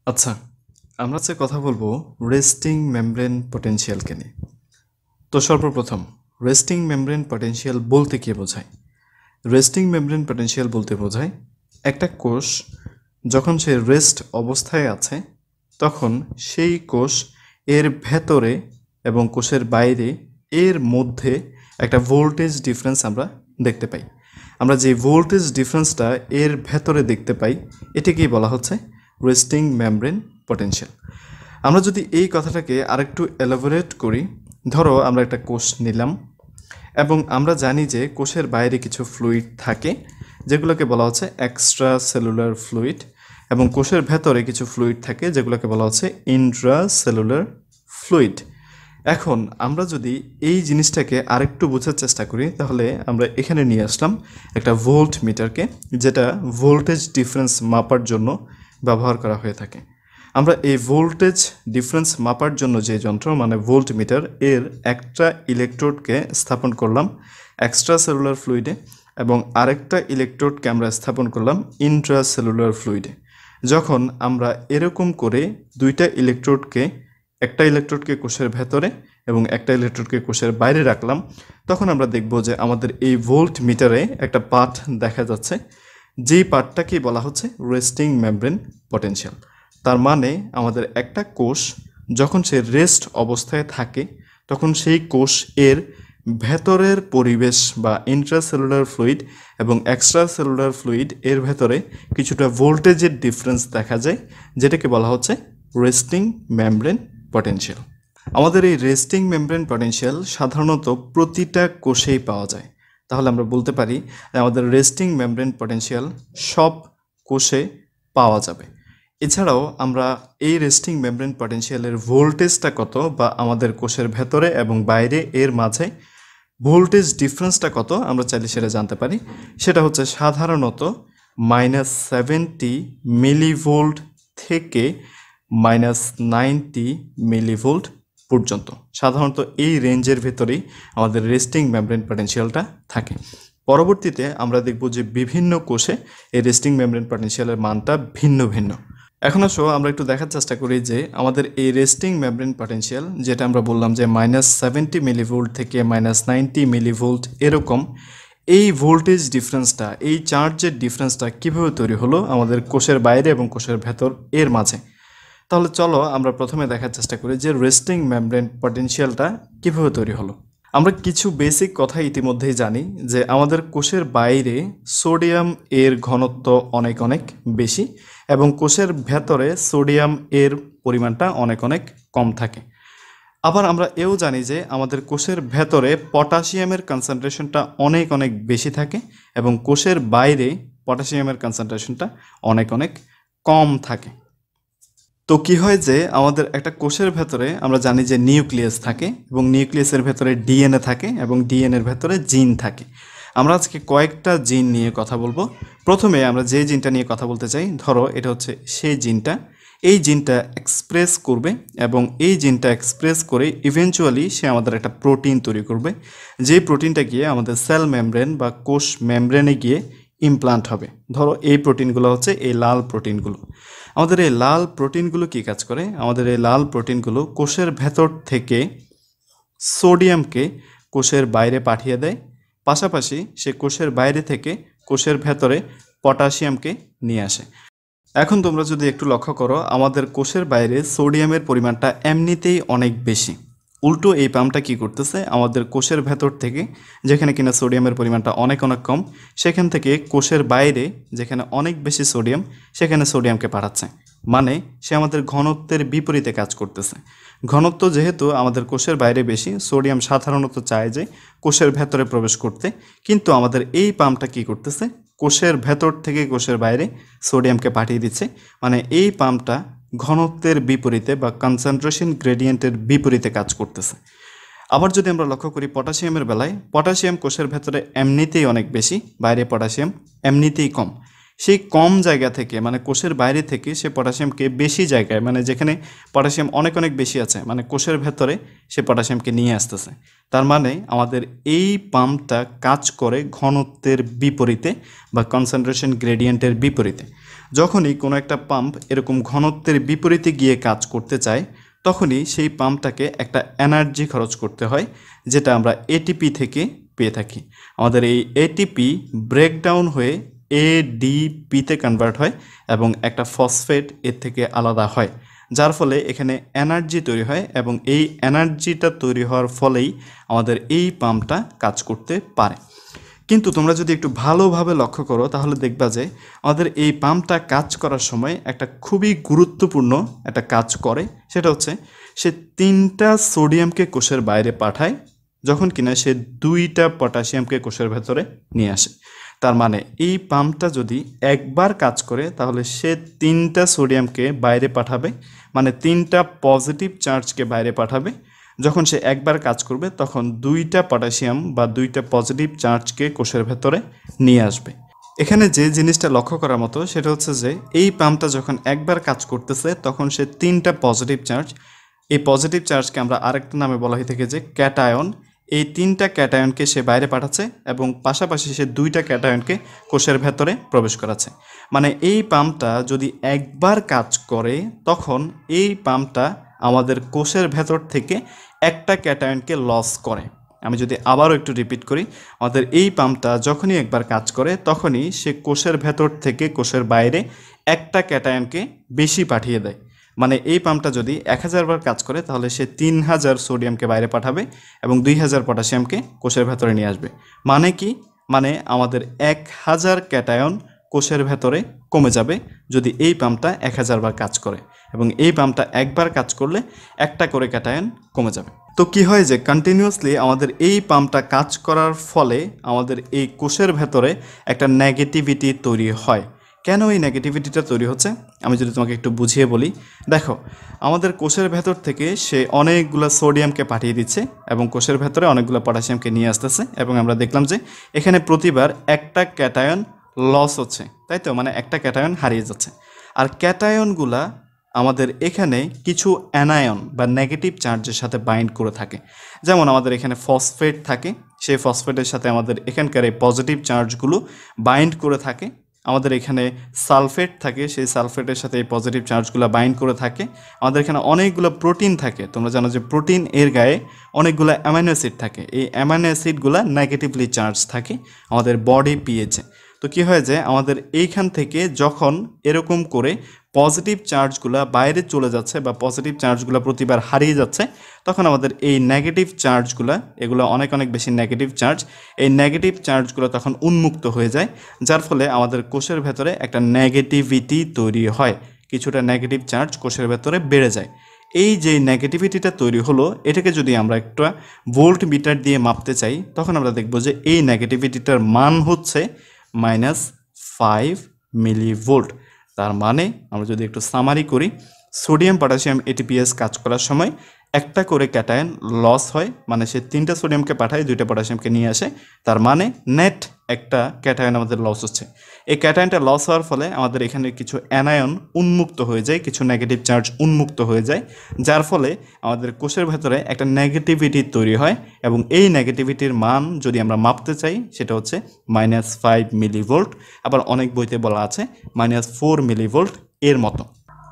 আচ্ছা, আমরা আজকে কথা বলবো রেস্টিং মেমব্রেন পটেনশিয়ালকে নিয়ে। তো সর্বপ্রথম রেস্টিং মেমব্রেন পটেনশিয়াল বলতে কি বোঝায়? রেস্টিং মেমব্রেন পটেনশিয়াল বলতে বোঝায় একটা কোষ যখন সে রেস্ট অবস্থায় আছে তখন সেই কোষ এর ভেতরে এবং কোষের বাইরে এর মধ্যে একটা ভোল্টেজ ডিফারেন্স আমরা দেখতে পাই। আমরা যে ভোল্টেজ ডিফারেন্সটা এর ভেতরে দেখতে পাই এটাকেই বলা হচ্ছে রেস্টিং মেমব্রেন পটেনশিয়াল। আমরা যদি এই কথাটাকে আরেকটু এলাবোরেট করি, ধরো আমরা একটা কোষ নিলাম এবং আমরা জানি যে কোষের বাইরে কিছু ফ্লুইড থাকে যেগুলোকে বলা হচ্ছে এক্সট্রা সেলুলার ফ্লুইড, এবং কোষের ভেতরে কিছু ফ্লুইড থাকে যেগুলোকে বলা হচ্ছে ইন্ট্রা সেলুলার ফ্লুইড। এখন আমরা যদি এই জিনিসটাকে আরেকটু বোঝার চেষ্টা করি তাহলে আমরা এখানে নিয়ে আসলাম একটা ভোল্ট মিটারকে, যেটা ভোল্টেজ ডিফারেন্স মাপার জন্য ব্যবহার করা হয়ে থাকে। আমরা এই ভোল্টেজ ডিফারেন্স মাপার জন্য যে যন্ত্র মানে ভোল্ট মিটার এর একটা ইলেকট্রোডকে স্থাপন করলাম এক্সট্রা সেলুলার ফ্লুইডে এবং আরেকটা ইলেকট্রোডকে আমরা স্থাপন করলাম ইন্ট্রা সেলুলার ফ্লুইডে। যখন আমরা এরকম করে দুইটা ইলেকট্রোডকে, একটা ইলেকট্রোডকে কোষের ভেতরে এবং একটা ইলেকট্রোডকে কোষের বাইরে রাখলাম, তখন আমরা দেখব যে আমাদের এই ভোল্ট মিটারে একটা পার্ট দেখা যাচ্ছে, যেই পার্টটাকে বলা হচ্ছে রেস্টিং মেমব্রেন পটেনশিয়াল। তার মানে আমাদের একটা কোষ যখন সে রেস্ট অবস্থায় থাকে তখন সেই কোষ এর ভেতরের পরিবেশ বা ইন্ট্রাসেলুলার ফ্লুইড এবং এক্সট্রা সেলুলার ফ্লুইড এর ভেতরে কিছুটা ভোল্টেজের ডিফারেন্স দেখা যায়, যেটাকে বলা হচ্ছে রেস্টিং মেমব্রেন পটেনশিয়াল। আমাদের এই রেস্টিং মেমব্রেন পটেনশিয়াল সাধারণত প্রতিটা কোষেই পাওয়া যায়। তাহলে আমরা বলতে পারি যে আমাদের রেস্টিং মেমব্রেন পটেনশিয়াল সব কোষে পাওয়া যাবে। এছাড়াও আমরা এই রেস্টিং মেমব্রেন পটেনশিয়ালের ভোল্টেজটা কত বা আমাদের কোষের ভেতরে এবং বাইরে এর মাঝে ভোল্টেজ ডিফারেন্সটা কত আমরা চাইলে সেটা জানতে পারি। সেটা হচ্ছে সাধারণত -70 মিলিভোল্ট থেকে -90 মিলিভোল্ট পর্যন্ত। সাধারণত এই রেঞ্জের ভেতরেই আমাদের রেস্টিং মেমব্রেন পটেনশিয়ালটা থাকে। পরবর্তীতে আমরা দেখব যে বিভিন্ন কোষে এই রেস্টিং মেমব্রেন পটেনশিয়ালের মানটা ভিন্ন ভিন্ন। এখন আসো আমরা একটু দেখার চেষ্টা করি যে আমাদের এই রেস্টিং মেমব্রেন পটেনশিয়াল, যেটা আমরা বললাম যে -70 মিলিভোল্ট থেকে -90 মিলিভোল্ট এরকম, এই ভোল্টেজ ডিফারেন্সটা, এই চার্জের ডিফারেন্সটা কীভাবে তৈরি হলো আমাদের কোষের বাইরে এবং কোষের ভেতর এর মাঝে। তাহলে চলো আমরা প্রথমে দেখার চেষ্টা করি যে রেস্টিং মেমব্রেন পটেনশিয়ালটা কীভাবে তৈরি হলো। আমরা কিছু বেসিক কথা ইতিমধ্যেই জানি যে আমাদের কোষের বাইরে সোডিয়াম এর ঘনত্ব অনেক অনেক বেশি এবং কোষের ভেতরে সোডিয়াম এর পরিমাণটা অনেক অনেক কম থাকে। আবার আমরা এও জানি যে আমাদের কোষের ভেতরে পটাশিয়ামের কনসেন্ট্রেশনটা অনেক অনেক বেশি থাকে এবং কোষের বাইরে পটাশিয়ামের কনসেন্ট্রেশনটা অনেক অনেক কম থাকে। তো কি হয় যে আমাদের একটা কোষের ভেতরে আমরা জানি যে নিউক্লিয়াস থাকে এবং নিউক্লিয়াসের ভেতরে ডিএনএ থাকে এবং ডিএনএর ভেতরে জিন থাকে। আমরা আজকে কয়েকটা জিন নিয়ে কথা বলবো। প্রথমে আমরা যে জিনটা নিয়ে কথা বলতে চাই, ধরো এটা হচ্ছে সেই জিনটা। এই জিনটা এক্সপ্রেস করবে এবং এই জিনটা এক্সপ্রেস করে ইভেনচুয়ালি সে আমাদের একটা প্রোটিন তৈরি করবে, যেই প্রোটিনটা গিয়ে আমাদের সেল মেমব্রেন বা কোষ মেমব্রেনে গিয়ে ইমপ্লান্ট হবে। ধরো এই প্রোটিনগুলো হচ্ছে এই লাল প্রোটিনগুলো। আমাদের এই লাল প্রোটিনগুলো কী কাজ করে? আমাদের এই লাল প্রোটিনগুলো কোষের ভেতর থেকে সোডিয়ামকে কোষের বাইরে পাঠিয়ে দেয়, পাশাপাশি সে কোষের বাইরে থেকে কোষের ভেতরে পটাশিয়ামকে নিয়ে আসে। এখন তোমরা যদি একটু লক্ষ্য করো, আমাদের কোষের বাইরে সোডিয়ামের পরিমাণটা এমনিতেই অনেক বেশি। উল্টো এই পাম্পটা কী করতেছে, আমাদের কোষের ভেতর থেকে যেখানে কিনা সোডিয়ামের পরিমাণটা অনেক অনেক কম, সেখান থেকে কোষের বাইরে যেখানে অনেক বেশি সোডিয়াম সেখানে সোডিয়ামকে পাঠাচ্ছে। মানে সে আমাদের ঘনত্বের বিপরীতে কাজ করতেছে। ঘনত্ব যেহেতু আমাদের কোষের বাইরে বেশি, সোডিয়াম সাধারণত চায় যে কোষের ভেতরে প্রবেশ করতে, কিন্তু আমাদের এই পাম্পটা কী করতেছে, কোষের ভেতর থেকে কোষের বাইরে সোডিয়ামকে পাঠিয়ে দিচ্ছে। মানে এই পাম্পটা ঘনত্বের বিপরীতে বা কনসেন্ট্রেশন গ্রেডিয়েন্টের বিপরীতে কাজ করতেছে। আবার যদি আমরা লক্ষ্য করি পটাশিয়ামের বেলায়, পটাশিয়াম কোষের ভেতরে এমনিতেই অনেক বেশি, বাইরে পটাশিয়াম এমনিতেই কম। সেই কম জায়গা থেকে মানে কোষের বাইরে থেকে সে পটাশিয়ামকে বেশি জায়গায় মানে যেখানে পটাশিয়াম অনেক অনেক বেশি আছে মানে কোষের ভেতরে সে পটাশিয়ামকে নিয়ে আসতেছে। তার মানে আমাদের এই পাম্পটা কাজ করে ঘনত্বের বিপরীতে বা কনসেন্ট্রেশন গ্রেডিয়েন্টের বিপরীতে। যখনই কোনো একটা পাম্প এরকম ঘনত্বের বিপরীতে গিয়ে কাজ করতে চায় তখনই সেই পাম্পটাকে একটা এনার্জি খরচ করতে হয়, যেটা আমরা এটিপি থেকে পেয়ে থাকি। আমাদের এই এটিপি ব্রেকডাউন হয়ে এডিপিতে কনভার্ট হয় এবং একটা ফসফেট এর থেকে আলাদা হয়, যার ফলে এখানে এনার্জি তৈরি হয় এবং এই এনার্জিটা তৈরি হওয়ার ফলেই আমাদের এই পাম্পটা কাজ করতে পারে। কিন্তু তোমরা যদি একটু ভালোভাবে লক্ষ্য করো তাহলে দেখবা যে আমাদের এই পাম্পটা কাজ করার সময় একটা খুবই গুরুত্বপূর্ণ একটা কাজ করে, সেটা হচ্ছে সে 3টা সোডিয়ামকে কোষের বাইরে পাঠায় যখন কিনা সে 2টা পটাশিয়ামকে কোষের ভেতরে নিয়ে আসে। তার মানে এই পাম্পটা যদি একবার কাজ করে তাহলে সে 3টা সোডিয়ামকে বাইরে পাঠাবে, মানে 3টা পজিটিভ চার্জকে বাইরে পাঠাবে। যখন সে একবার কাজ করবে তখন 2টা পটাশিয়াম বা 2টা পজিটিভ চার্জকে কোষের ভেতরে নিয়ে আসবে। এখানে যে জিনিসটা লক্ষ্য করার মতো সেটা হচ্ছে যে এই পাম্পটা যখন একবার কাজ করতেছে তখন সে 3টা পজিটিভ চার্জ, এই পজিটিভ চার্জকে আমরা আরেকটা নামে বলা হয়ে থাকে যে ক্যাটায়ন, এই 3টা ক্যাটায়নকে সে বাইরে পাঠাচ্ছে এবং পাশাপাশি সে 2টা ক্যাটায়নকে কোষের ভেতরে প্রবেশ করাচ্ছে। মানে এই পাম্পটা যদি একবার কাজ করে তখন এই পাম্পটা আমাদের কোষের ভেতর থেকে একটা ক্যাটায়নকে লস করে। আমি যদি আবারও একটু রিপিট করি, আমাদের এই পাম্পটা যখনই একবার কাজ করে তখনই সে কোষের ভেতর থেকে কোষের বাইরে একটা ক্যাটায়নকে বেশি পাঠিয়ে দেয়। মানে এই পাম্পটা যদি 1000 বার কাজ করে তাহলে সে 3000 সোডিয়ামকে বাইরে পাঠাবে এবং 2000 পটাশিয়ামকে কোষের ভেতরে নিয়ে আসবে। মানে কি? মানে আমাদের 1000 ক্যাটায়ন কোষের ভেতরে কমে যাবে যদি এই পাম্পটা 1000 বার কাজ করে, এবং এই পাম্পটা একবার কাজ করলে একটা করে ক্যাটায়ন কমে যাবে। তো কি হয় যে কন্টিনিউয়াসলি আমাদের এই পাম্পটা কাজ করার ফলে আমাদের এই কোষের ভেতরে একটা নেগেটিভিটি তৈরি হয়। কেন এই নেগেটিভিটিটা তৈরি হচ্ছে আমি যদি তোমাকে একটু বুঝিয়ে বলি। দেখো, আমাদের কোষের ভেতর থেকে সে অনেকগুলো সোডিয়ামকে পাঠিয়ে দিচ্ছে এবং কোষের ভেতরে অনেকগুলো পটাশিয়ামকে নিয়ে আসতেছে, এবং আমরা দেখলাম যে এখানে প্রতিবার একটা ক্যাটায়ন লস হচ্ছে, তাই তো, মানে একটা ক্যাটায়ন হারিয়ে যাচ্ছে। আর ক্যাটায়নগুলা আমাদের এখানে কিছু অ্যানায়ন বা নেগেটিভ চার্জের সাথে বাইন্ড করে থাকে। যেমন আমাদের এখানে ফসফেট থাকে, সেই ফসফেটের সাথে আমাদের এখানকার এই পজিটিভ চার্জগুলো বাইন্ড করে থাকে। আমাদের এখানে সালফেট থাকে, সেই সালফেটের সাথে এই পজিটিভ চার্জগুলো বাইন্ড করে থাকে। আমাদের এখানে অনেকগুলো প্রোটিন থাকে, তোমরা জানো যে প্রোটিন এর গায়ে অনেকগুলো অ্যামাইনো অ্যাসিড থাকে, এই অ্যামাইনো অ্যাসিডগুলো নেগেটিভলি চার্জ থাকে আমাদের বডি পিএইচে। তো কী হয় যে আমাদের এইখান থেকে যখন এরকম করে পজিটিভ চার্জগুলো বাইরে চলে যাচ্ছে বা পজিটিভ চার্জগুলো প্রতিবার হারিয়ে যাচ্ছে, তখন আমাদের এই নেগেটিভ চার্জগুলো, এগুলো অনেক অনেক বেশি নেগেটিভ চার্জ, এই নেগেটিভ চার্জগুলো তখন উন্মুক্ত হয়ে যায়, যার ফলে আমাদের কোষের ভেতরে একটা নেগেটিভিটি তৈরি হয়, কিছুটা নেগেটিভ চার্জ কোষের ভেতরে বেড়ে যায়। এই যে নেগেটিভিটিটা তৈরি হলো, এটাকে যদি আমরা একটা ভোল্ট মিটার দিয়ে মাপতে চাই তখন আমরা দেখব যে এই নেগেটিভিটিটার মান হচ্ছে -5 মিলিভোল্ট। তার মানে আমরা যদি একটু সামারি করি, সোডিয়াম পটাশিয়াম এটিপিএস কাজ করার সময় একটা করে ক্যাটায়ন লস হয়, মানে সে 3টা সোডিয়ামকে পাঠায় 2টা পটাশিয়ামকে নিয়ে আসে, তার মানে নেট একটা ক্যাটায়ন আমাদের লস হচ্ছে। এই ক্যাটায়নটা লস হওয়ার ফলে আমাদের এখানে কিছু অ্যানায়ন উন্মুক্ত হয়ে যায়, কিছু নেগেটিভ চার্জ উন্মুক্ত হয়ে যায়, যার ফলে আমাদের কোষের ভেতরে একটা নেগেটিভিটি তৈরি হয়, এবং এই নেগেটিভিটির মান যদি আমরা মাপতে চাই সেটা হচ্ছে -5 মিলিভোল্ট। আবার অনেক বইতে বলা আছে -4 মিলিভোল্ট এর মতো।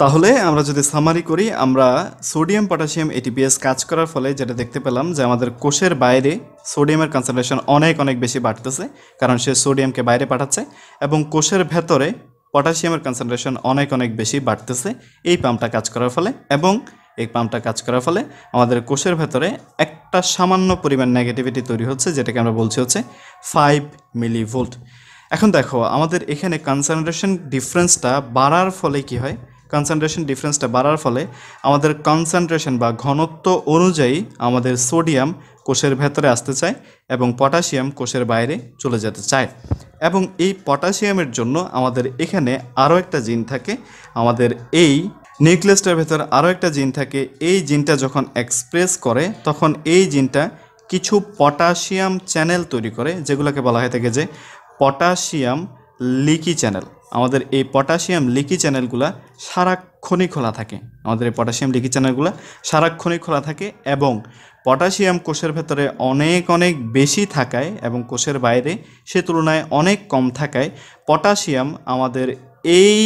তাহলে আমরা যদি সামারি করি, আমরা সোডিয়াম পটাশিয়াম এটিপিএস কাজ করার ফলে যেটা দেখতে পেলাম যে আমাদের কোষের বাইরে সোডিয়ামের কনসেন্ট্রেশন অনেক অনেক বেশি বাড়তেছে, কারণ সে সোডিয়ামকে বাইরে পাঠাচ্ছে, এবং কোষের ভেতরে পটাশিয়ামের কনসেন্ট্রেশন অনেক অনেক বেশি বাড়তেছে এই পাম্পটা কাজ করার ফলে। এবং এই পাম্পটা কাজ করার ফলে আমাদের কোষের ভেতরে একটা সামান্য পরিমাণ নেগেটিভিটি তৈরি হচ্ছে, যেটাকে আমরা বলছি হচ্ছে 5 মিলিভোল্ট। এখন দেখো, আমাদের এখানে কনসেন্ট্রেশন ডিফারেন্সটা বাড়ার ফলে কি হয়, কনসেন্ট্রেশন ডিফারেন্সটা বাড়ার ফলে আমাদের কনসেন্ট্রেশন বা ঘনত্ব অনুযায়ী আমাদের সোডিয়াম কোষের ভেতরে আসতে চায় এবং পটাশিয়াম কোষের বাইরে চলে যেতে চায়। এবং এই পটাশিয়ামের জন্য আমাদের এখানে আরও একটা জিন থাকে, আমাদের এই নিউক্লিয়াসটার ভেতর আরও একটা জিন থাকে। এই জিনটা যখন এক্সপ্রেস করে তখন এই জিনটা কিছু পটাশিয়াম চ্যানেল তৈরি করে, যেগুলোকে বলা হয়ে থাকে যে পটাশিয়াম লিকি চ্যানেল। আমাদের এই পটাশিয়াম লিকি চ্যানেলগুলা সারাক্ষণই খোলা থাকে। আমাদের এই পটাশিয়াম লিকি চ্যানেলগুলো সারাক্ষণই খোলা থাকে এবং পটাশিয়াম কোষের ভেতরে অনেক অনেক বেশি থাকায় এবং কোষের বাইরে সে তুলনায় অনেক কম থাকায় পটাশিয়াম আমাদের এই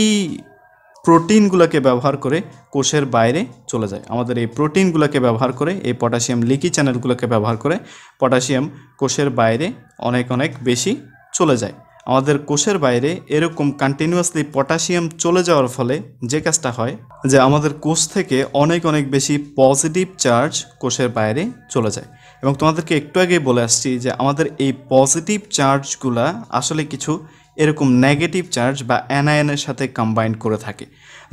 প্রোটিনগুলোকে ব্যবহার করে কোষের বাইরে চলে যায়। আমাদের এই প্রোটিনগুলোকে ব্যবহার করে, এই পটাশিয়াম লিকি চ্যানেলগুলোকে ব্যবহার করে পটাশিয়াম কোষের বাইরে অনেক অনেক বেশি চলে যায়। আমাদের কোষের বাইরে এরকম কন্টিনিউয়াসলি পটাশিয়াম চলে যাওয়ার ফলে যে কাজটা হয় যে আমাদের কোষ থেকে অনেক অনেক বেশি পজিটিভ চার্জ কোষের বাইরে চলে যায়। এবং তোমাদেরকে একটু আগেই বলে আসছি যে আমাদের এই পজিটিভ চার্জগুলা আসলে কিছু এরকম নেগেটিভ চার্জ বা অ্যানায়নের সাথে কম্বাইন করে থাকে।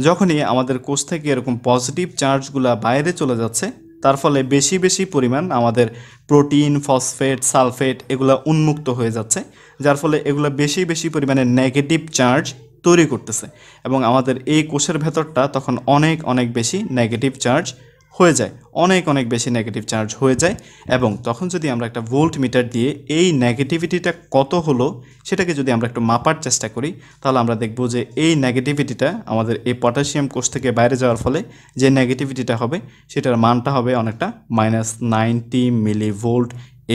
যখনই আমাদের কোষ থেকে এরকম পজিটিভ চার্জগুলা বাইরে চলে যাচ্ছে, তার ফলে বেশি বেশি পরিমাণ আমাদের প্রোটিন, ফসফেট, সালফেট এগুলো উন্মুক্ত হয়ে যাচ্ছে, যার ফলে এগুলো বেশি বেশি পরিমাণে নেগেটিভ চার্জ তৈরি করতেছে এবং আমাদের এই কোষের ভেতরটা তখন অনেক অনেক বেশি নেগেটিভ চার্জ হয়ে যায়, অনেক অনেক বেশি নেগেটিভ চার্জ হয়ে যায়। এবং তখন যদি আমরা একটা ভোল্ট মিটার দিয়ে এই নেগেটিভিটিটা কত হলো সেটাকে যদি আমরা একটু মাপার চেষ্টা করি, তাহলে আমরা দেখব যে এই নেগেটিভিটিটা আমাদের এই পটাশিয়াম কোষ থেকে বাইরে যাওয়ার ফলে যে নেগেটিভিটিটা হবে সেটার মানটা হবে অনেকটা -90 মিলিভোল্ট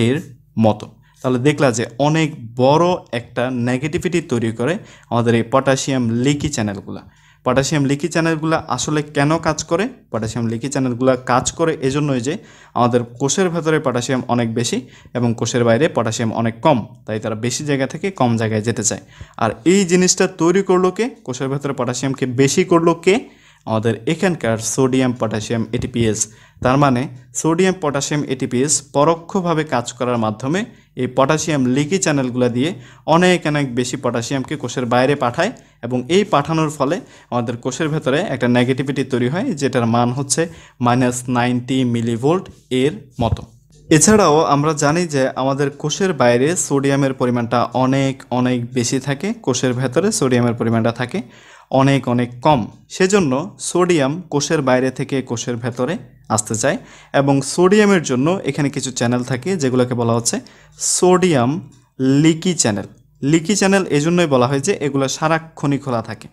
এর মতো। তাহলে দেখলা যে অনেক বড় একটা নেগেটিভিটি তৈরি করে আমাদের এই পটাশিয়াম লিকি চ্যানেলগুলো। পটাশিয়াম লিকি চ্যানেলগুলো আসলে কেন কাজ করে? পটাশিয়াম লিকি চ্যানেলগুলো কাজ করে এজন্যই যে আমাদের কোষের ভেতরে পটাশিয়াম অনেক বেশি এবং কোষের বাইরে পটাশিয়াম অনেক কম, তাই তারা বেশি জায়গা থেকে কম জায়গায় যেতে চায়। আর এই জিনিসটা তৈরি করলো কে? কোষের ভেতরে পটাশিয়ামকে বেশি করলো কে? আমাদের এখানকার সোডিয়াম পটাশিয়াম এটিপিএস। তার মানে সোডিয়াম পটাশিয়াম এটিপিএস পরোক্ষভাবে কাজ করার মাধ্যমে এই পটাশিয়াম লিকি চ্যানেলগুলো দিয়ে অনেক অনেক বেশি পটাশিয়ামকে কোষের বাইরে পাঠায় এবং এই পাঠানোর ফলে আমাদের কোষের ভেতরে একটা নেগেটিভিটি তৈরি হয়, যেটার মান হচ্ছে -90 মিলিভোল্ট এর মতো। এছাড়াও আমরা জানি যে আমাদের কোষের বাইরে সোডিয়ামের পরিমাণটা অনেক অনেক বেশি থাকে, কোষের ভেতরে সোডিয়ামের পরিমাণটা থাকে অনেক অনেক কম। সেজন্য সোডিয়াম কোষের বাইরে থেকে কোষের ভেতরে আসতে চায় এবং সোডিয়ামের জন্য এখানে কিছু চ্যানেল থাকে যেগুলোকে বলা হচ্ছে sodium leaky channel. Leaky channel এজন্যই বলা হয় যে এগুলো সারাক্ষণই খোলা থাকে।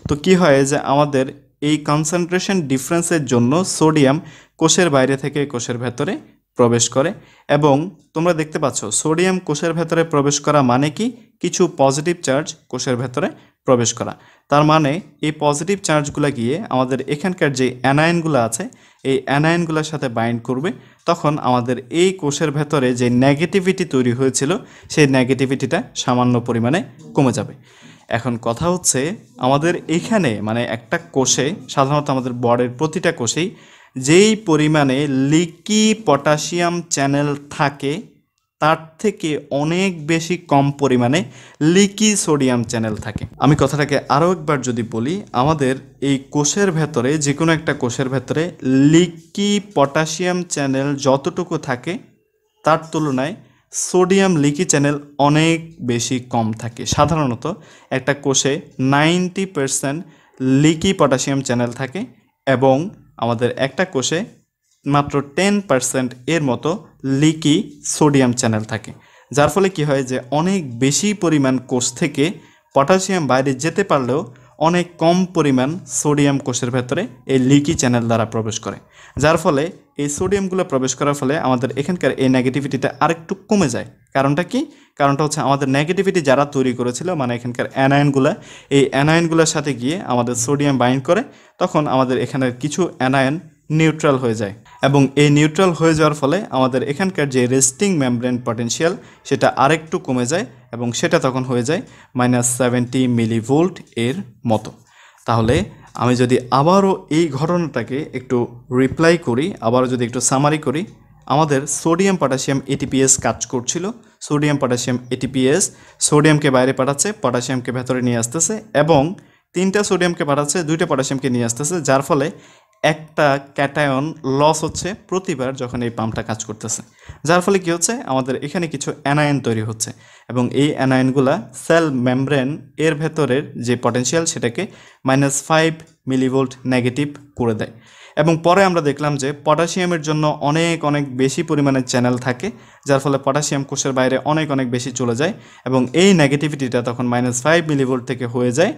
তো কি হয় যে আমাদের এই কনসেন্ট্রেশন ডিফারেন্সের জন্য সোডিয়াম কোষের বাইরে থেকে কোষের ভেতরে প্রবেশ করে এবং তোমরা দেখতে পাচ্ছ সোডিয়াম কোষের ভেতরে প্রবেশ করা মানে কি? কিছু পজিটিভ চার্জ কোষের ভেতরে প্রবেশ করা। তার মানে এই পজিটিভ চার্জগুলো গিয়ে আমাদের এখানকার যে অ্যানায়নগুলো আছে এই অ্যানায়নগুলোর সাথে বাইন্ড করবে, তখন আমাদের এই কোষের ভেতরে যে নেগেটিভিটি তৈরি হয়েছিল সেই নেগেটিভিটিটা সামান্য পরিমাণে কমে যাবে। এখন কথা হচ্ছে আমাদের এখানে মানে একটা কোষে, সাধারণত আমাদের বডির প্রতিটা কোষেই যেই পরিমাণে লিকি পটাশিয়াম চ্যানেল থাকে তার থেকে অনেক বেশি কম পরিমাণে লিকি সোডিয়াম চ্যানেল থাকে। আমি কথাটাকে আরও একবার যদি বলি, আমাদের এই কোষের ভেতরে যে কোনো একটা কোষের ভেতরে লিকি পটাশিয়াম চ্যানেল যতটুকু থাকে তার তুলনায় সোডিয়াম লিকি চ্যানেল অনেক বেশি কম থাকে। সাধারণত একটা কোষে 90% লিকি পটাশিয়াম চ্যানেল থাকে এবং আমাদের একটা কোষে মাত্র 10% এর মতো লিকি সোডিয়াম চ্যানেল থাকে, যার ফলে কি হয় যে অনেক বেশি পরিমাণ কোষ থেকে পটাশিয়াম বাইরে যেতে পারলেও অনেক কম পরিমাণ সোডিয়াম কোষের ভেতরে এই লিকি চ্যানেল দ্বারা প্রবেশ করে, যার ফলে এই সোডিয়ামগুলো প্রবেশ করার ফলে আমাদের এখানকার এই নেগেটিভিটিটা আরেকটু কমে যায়। কারণটা কি? কারণটা হচ্ছে আমাদের নেগেটিভিটি যারা তৈরি করেছিল মানে এখানকার অ্যানায়নগুলো, এই অ্যানায়নগুলোর সাথে গিয়ে আমাদের সোডিয়াম বাইন্ড করে, তখন আমাদের এখানের কিছু অ্যানায়ন নিউট্রাল হয়ে যায় এবং এই নিউট্রাল হয়ে যাওয়ার ফলে আমাদের এখানকার যে রেস্টিং মেমব্রেন পটেনশিয়াল সেটা আরেকটু কমে যায় এবং সেটা তখন হয়ে যায় -70 মিলিভোল্ট এর মতো। তাহলে আমি যদি আবারও এই ঘটনাটাকে একটু রিপ্লাই করি, আবারও যদি একটু সামারি করি, আমাদের সোডিয়াম পটাশিয়াম এটিপিএস কাজ করছিল। সোডিয়াম পটাশিয়াম এটিপিএস সোডিয়ামকে বাইরে পাঠাচ্ছে, পটাশিয়ামকে ভেতরে নিয়ে আসতেছে এবং 3টা সোডিয়ামকে পাঠাচ্ছে, 2টা পটাশিয়ামকে নিয়ে আসতেছে, যার ফলে একটা ক্যাটায়ন লস হচ্ছে প্রতিবার যখন এই পাম্পটা কাজ করতেছে, যার ফলে কি হচ্ছে আমাদের এখানে কিছু অ্যানায়ন তৈরি হচ্ছে এবং এই অ্যানায়নগুলা সেল মেমব্রেন এর ভেতরের যে পটেনশিয়াল সেটাকে -5 মিলিভোল্ট নেগেটিভ করে দেয়। এবং পরে আমরা দেখলাম যে পটাশিয়ামের জন্য অনেক অনেক বেশি পরিমাণে চ্যানেল থাকে, যার ফলে পটাশিয়াম কোষের বাইরে অনেক অনেক বেশি চলে যায় এবং এই নেগেটিভিটিটা তখন -5 মিলিভোল্ট থেকে হয়ে যায়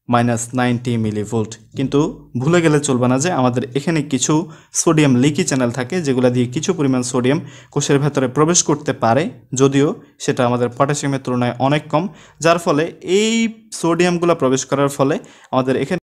-90 মিলিভোল্ট। কিন্তু ভুলে গেলে চলবে না যে আমাদের এখানে কিছু সোডিয়াম লিকি চ্যানেল থাকে, যেগুলো দিয়ে কিছু পরিমাণ সোডিয়াম কোষের ভেতরে প্রবেশ করতে পারে, যদিও সেটা আমাদের পটাশিয়ামের তুলনায় অনেক কম, যার ফলে এই সোডিয়ামগুলো প্রবেশ করার ফলে আমাদের এখানে